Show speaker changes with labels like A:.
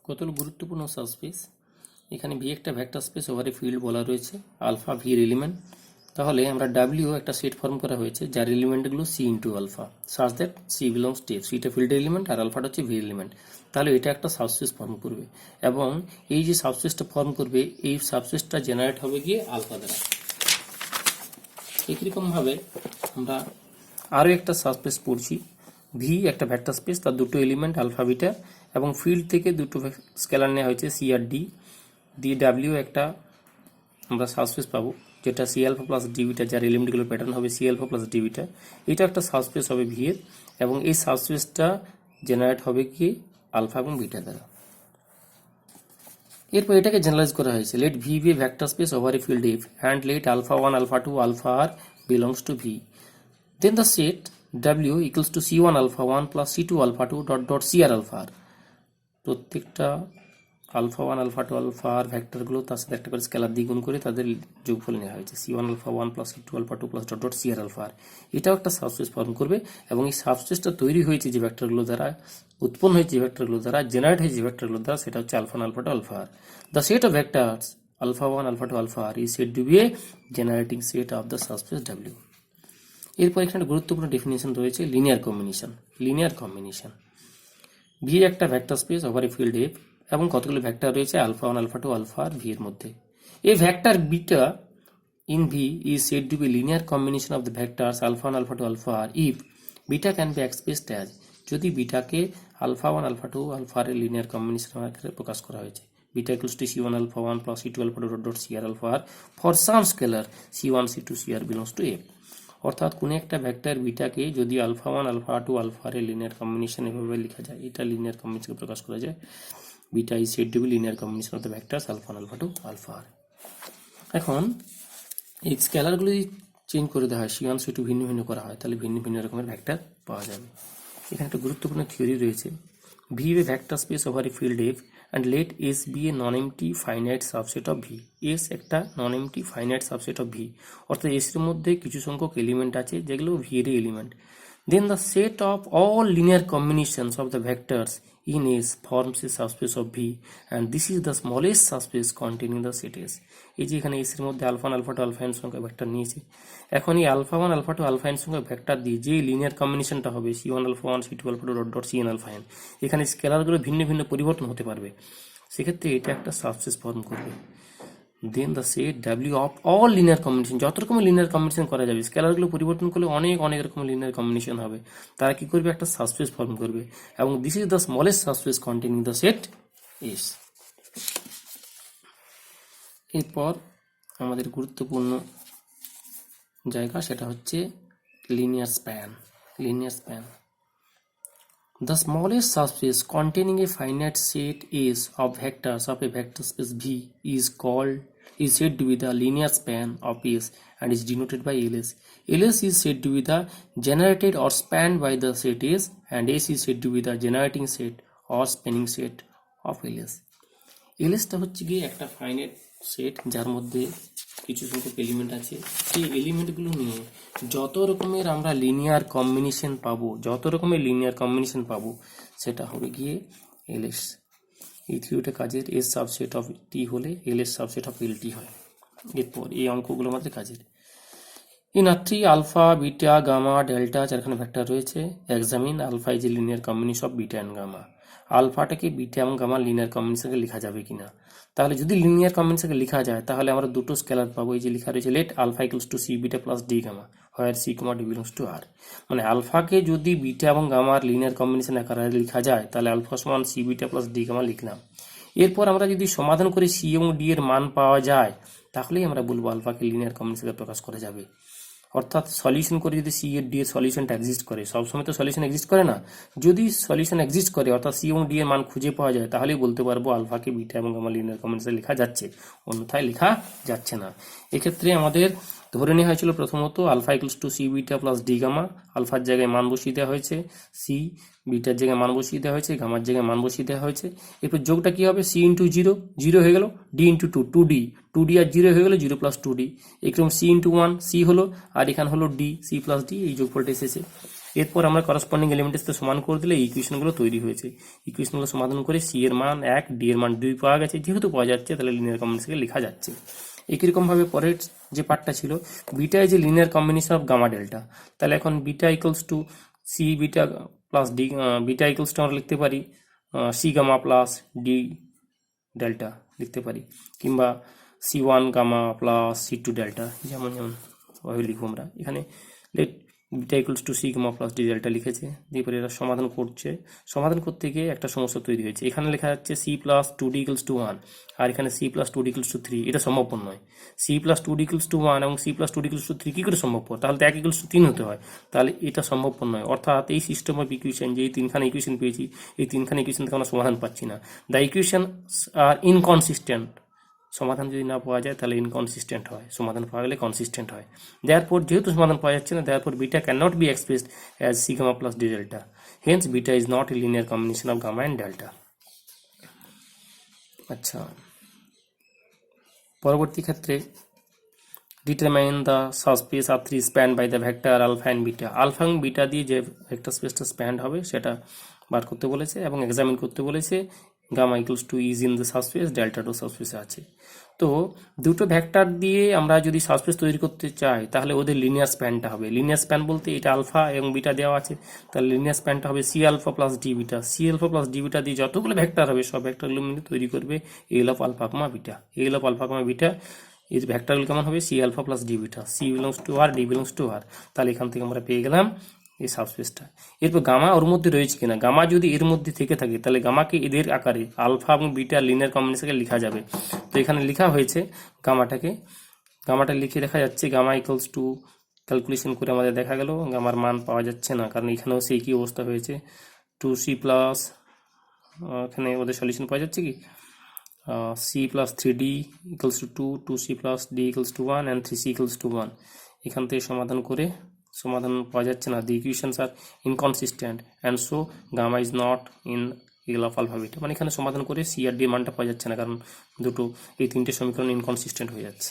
A: কতগুলো গুরুত্বপূর্ণ সাবস্পেস। এখানে ভি একটা ভেক্টর স্পেস ওভারে ফিল্ড বলা রয়েছে, আলফা ভির এলিমেন্ট। তাহলে আমরা ডাব্লিউ একটা সেট ফর্ম করা হয়েছে যার এলিমেন্টগুলো C into alpha, such that C belongs to F. সিটা ফিল্ড এলিমেন্ট আর আলফাটা হচ্ছে ভি এলিমেন্ট। তাহলে এটা একটা সাবস্পেস ফর্ম করবে, এবং এই যে সাবস্পেসটা ফর্ম করবে এই সাবস্পেসটা জেনারেট হবে গিয়ে আলফা দ্বারা। একইরকমভাবে আমরা আরও একটা সাবস্পেস পড়ছি, ভি একটা ভেক্টর স্পেস, তার দুটো এলিমেন্ট আলফা বিটা, এবং ফিল্ড থেকে দুটো স্কেলার নেওয়া হয়েছে সি আর ডি দিয়ে ডাব্লিউ একটা আমরা সাবস্পেস পাবো যেটা c alpha plus D beta, যার এলিমেন্টগুলো প্যাটার্ন হবে C alpha plus D beta. এটা একটা সাবস্পেস হবে ভি এর, এবং এই সাবস্পেসটা জেনারেট হবে কি আলফা এবং বিটা দ্বারা। এরপর এটাকে জেনারেলাইজ করা হয়েছে, let V be vector space over a field F and let alpha one alpha two alpha r belongs to V. Then the set W equals to C1 alpha 1 plus C2 alpha 2 dot dot CR alpha r। প্রত্যেকটা alpha 1 alpha 2 alpha আর ভেক্টরগুলো তার সাথে একটা করে scalar দিয়ে গুণ করে তাদের যোগফল নেওয়া হয়েছে C1 alpha 1 plus C2 alpha 2 plus dot dot CR alpha r। এটাও একটা সাবস্পেস ফর্ম করবে, এবং এই সাবস্পেসটা তৈরি হয়েছে যে ভেক্টরগুলো দ্বারা, উৎপন্ন হয়েছে যে ভেক্টরগুলো দ্বারা, জেনারেট হয়েছে যে ভেক্টরগুলো দ্বারা, সেটা হচ্ছে alpha 1 alpha 2 alpha r. The set of vectors alpha 1 alpha 2 alpha r is said to be a generating set of the subspace W। এরপর এখানে গুরুত্বপূর্ণ ডেফিনিশন রয়েছে linear combination. Linear combination, V একটা vector space over a field F, এবং কতগুলো vector রয়েছে alpha 1 alpha 2 alpha r V এর মধ্যে। A vector beta in V is said to be linear combination of the vectors alpha 1 alpha 2 alpha r if beta can be expressed as, যদি বিটাকে alpha 1 alpha 2 alpha আর এর linear combination আকারে প্রকাশ করা হয়েছে, beta equals two C1 alpha 1 plus C2 alpha 2 dot CR alpha r for some scalar C1 C2 CR belongs to F। অর্থাৎ কোনো একটা vector বিটাকে যদি alpha 1 alpha 2 alpha আর এর লিনিয়ার কম্বিনেশন এভাবে লেখা যায়, এটা লিনিয়ার কম্বিনেশনকে প্রকাশ করা যায়, beta is said to be linear combination of the vectors alpha 1 alpha 2 alpha R. এখন এই স্কেলারগুলি চেঞ্জ করে দেওয়া হয়, C1 C2 ভিন্ন ভিন্ন করা হয়, তাহলে ভিন্ন ভিন্ন রকমের ভেক্টর পাওয়া যাবে। এখানে একটা গুরুত্বপূর্ণ থিওরি রয়েছে, V A vector space over a field F and let S be a non-empty finite subset of V। S একটা non-empty finite subset of V, অর্থাৎ S এর মধ্যে কিছু সংখ্যক এলিমেন্ট আছে যেগুলো V এর element. Then the set of all linear combinations of the vectors in S forms a subspace of V, and this is the smallest subspace containing the set S। এই যে এখানে S এর মধ্যে alpha 1 alpha 2 alpha n সংখ্যক vector নিয়েছে, এখন এই alpha 1 alpha 2 alpha n সংখ্যক ভেক্টর দিয়ে যে লিনিয়ার কম্বিনেশনটা হবে C1 alpha 1 C2 alpha 2 dot dot Cn alpha n, এখানে স্কেলারগুলো ভিন্ন ভিন্ন পরিবর্তন হতে পারবে, সেক্ষেত্রে এটা একটা সাবস্পেস ফর্ম করবে। Then the set W of all linear combination, যত রকমের লিনিয়ার কম্বিনেশন করা যাবে, স্কেলারগুলো পরিবর্তন করলে অনেক অনেক রকমের লিনিয়ার কম্বিনেশন হবে, তারা কি করবে একটা সাবস্পেস ফর্ম করবে, এবং this is the smallest subspace containing the set S. এরপর আমাদের গুরুত্বপূর্ণ জায়গা সেটা হচ্ছে linear span. Linear span, the smallest subspace containing a finite set S of vectors of a vector space V is said to be the linear span of S and is denoted by LS. LS is said to be the generated or spanned by the set S, and S is said to be the generating set or spanning set of LS. LS টা হচ্ছে গিয়ে একটা finite set যার মধ্যে কিছু সংখ্যক element আছে, সেই এলিমেন্টগুলো নিয়ে যত রকমের আমরা লিনিয়ার কম্বিনেশন পাবো সেটা হবে গিয়ে এলএস। এই থিওরিটা কাজের, এস সাবসেট অফ টি হলে এলএস সাবসেট অফ এলটি হয়। এরপর এই অঙ্কগুলো আমাদের কাজের। In R3 alpha beta gamma delta চারখানে ভেক্টর রয়েছে, examine alpha is a linear combination of beta and gamma. আলফাটাকে বিটা এবং গামা লিনিয়ার কম্বিনেশনকে লেখা যাবে কিনা, তাহলে যদি লিনিয়ার কম্বিনেশনকে লেখা যায় তাহলে আমরা দুটো স্কেলার পাবো, এই যে লেখা রয়েছে let alpha equals to C beta plus D gamma where C comma D belongs to R. মানে আলফাকে যদি বিটা এবং গামার লিনিয়ার কম্বিনেশন আকারে লেখা যায় তাহলে আলফা সমান c beta plus D gamma লিখলাম। এরপর আমরা যদি সমাধান করে সি এবং ডি এর মান পাওয়া যায় তাহলেই আমরা বলবো আলফাকে লিনিয়ার কম্বিনেশনে প্রকাশ করা যাবে। অর্থাৎ সলিউশন করে যদি সি এর ডি এর সলিউশনটা এক্সিস্ট করে, সবসময় তো সলিউশন এক্সিস্ট করে না, যদি সলিউশন এক্সিস্ট করে অর্থাৎ সি এবং ডি এর মান খুঁজে পাওয়া যায় তাহলেই বলতে পারবো আলফাকে বিটা এবং গামা লিনিয়ার কম্বিনেশনে লেখা যাচ্ছে, অন্যথায় লেখা যাচ্ছে না। এক্ষেত্রে আমাদের ধরে নেওয়া হয়েছিল প্রথমত alpha equals to C beta plus D gamma, আলফার জায়গায় মান বসিয়ে দেওয়া হয়েছে, সি বিটার জায়গায় মান বসিয়ে দেওয়া হয়েছে, গামার জায়গায় মান বসিয়ে দেওয়া হয়েছে। এরপর যোগটা কি হবে, সি ইন্টু জিরো, জিরো হয়ে গেল, D into two, two D আর জিরো হয়ে গেল, জিরো প্লাস টু ডি। এরকম সি ইন্টু ওয়ান, সি হলো, আর এখানে হলো ডি, সি প্লাস ডি, এই যোগফলটা এসেছে। এরপর আমরা করসপন্ডিং এলিমেন্টের সাথে সমান করে দিলে ইকুয়েশনগুলো তৈরি হয়েছে। ইকুয়েশনগুলো সমাধান করে সি এর মান 1, ডি এর মান 2 পাওয়া গেছে। যেহেতু পাওয়া যাচ্ছে তাহলে লিনিয়ার কম্বিনেশনকে লেখা যাচ্ছে। একই রকম ভাবে পরের যে পার্টটা ছিল, beta is a linear combination of gamma delta. তাহলে এখন beta equals to C beta plus D, beta equals to আমরা লিখতে পারি c gamma plus d delta লিখতে পারি, কিংবা C1 gamma plus C2 delta, যেমন ভাবে লিখবো আমরা। এখানে let beta equals to c gamma plus d delta লিখেছে। এরপরে এরা সমাধান করছে, সমাধান করতে গিয়ে একটা সমস্যা তৈরি হয়েছে। এখানে লেখা যাচ্ছে c plus 2D equals to 1, আর এখানে c plus 2D equals to 3। এটা সম্ভবপর নয়। C plus 2D equals to 1 এবং c plus 2D equals to 3 কী করে সম্ভবপর? তাহলে তো 1 ইকুয়ালস টু 3 হতে হয়, তাহলে এটা সম্ভবপর নয়। অর্থাৎ এই সিস্টেম অফ ইকুয়েশন, যে এই তিনখানে ইকুয়েশন পেয়েছি, এই তিনখানে ইকুয়েশন থেকে আমরা সমাধান পাচ্ছি না। The equation are inconsistent. সমাধান যদি না পাওয়া যায় তাহলে ইনকনসিস্টেন্ট হয়, সমাধান পাওয়া গেলে কনসিস্টেন্ট হয়। দেয়ারফর যেহেতু সমাধান পাওয়া যাচ্ছে না, therefore beta can not be expressed as c gamma plus d delta. Hence beta is not a linear combination of gamma and delta. আচ্ছা, পরবর্তী ক্ষেত্রে determine the subspace R three span by the vector alpha and beta. Alpha এবং beta দিয়ে যে vector স্পেসটা span হবে সেটা বার করতে বলেছে এবং এক্সামিন করতে বলেছে। Gamma equals to is in the subspace, delta two সাবস্পেসে আছে। তো দুটো ভেক্টর দিয়ে আমরা যদি সাবস্পেস তৈরি করতে চাই তাহলে ওদের লিনিয়ার স্প্যানটা হবে। লিনিয়ার স্প্যান বলতে এটা আলফা এবং বিটা দেওয়া আছে, তাহলে লিনিয়ার স্প্যানটা হবে C alpha plus D beta. C alpha plus D beta দিয়ে যতগুলো ভেক্টর হবে সব ভেক্টরগুলো মিলে তৈরি করবে L of alpha comma beta. L of alpha comma beta এই ভেক্টরগুলো কেমন হবে? C alpha plus D beta. C belongs to R, D belongs to R. তাহলে এখান থেকে আমরা পেয়ে গেলাম এই সাবস্পেসটা। এরপর গামা ওর মধ্যে রয়েছে কিনা, গামা যদি এর মধ্যে থেকে থাকে তাহলে গামাকে এদের আকারে আলফা এবং বিটা লিনিয়ার কম্বিনেশনকে লেখা যাবে। তো এখানে লেখা হয়েছে গামাটা লিখে দেখা যাচ্ছে গামা ইকুয়ালস টু, ক্যালকুলেশন করে আমাদের দেখা গেল গামার মান পাওয়া যাচ্ছে না, কারণ এখানেও সেই কি অবস্থা হয়েছে। 2c প্লাস, এখানে ওদের সলিউশন পাওয়া যাচ্ছে কি c plus 3d equals to 2, 2c plus d equals to 1 and 3c equals to 1। এখান থেকে সমাধান করে সমাধান পাওয়া যাচ্ছে না। the equations are inconsistent and so gamma is not in L of alpha beta। মানে এখানে সমাধান করে c আর d মানটা পাওয়া যাচ্ছে না, কারণ দুটো এই তিনটে সমীকরণ ইনকনসিস্টেন্ট হয়ে যাচ্ছে।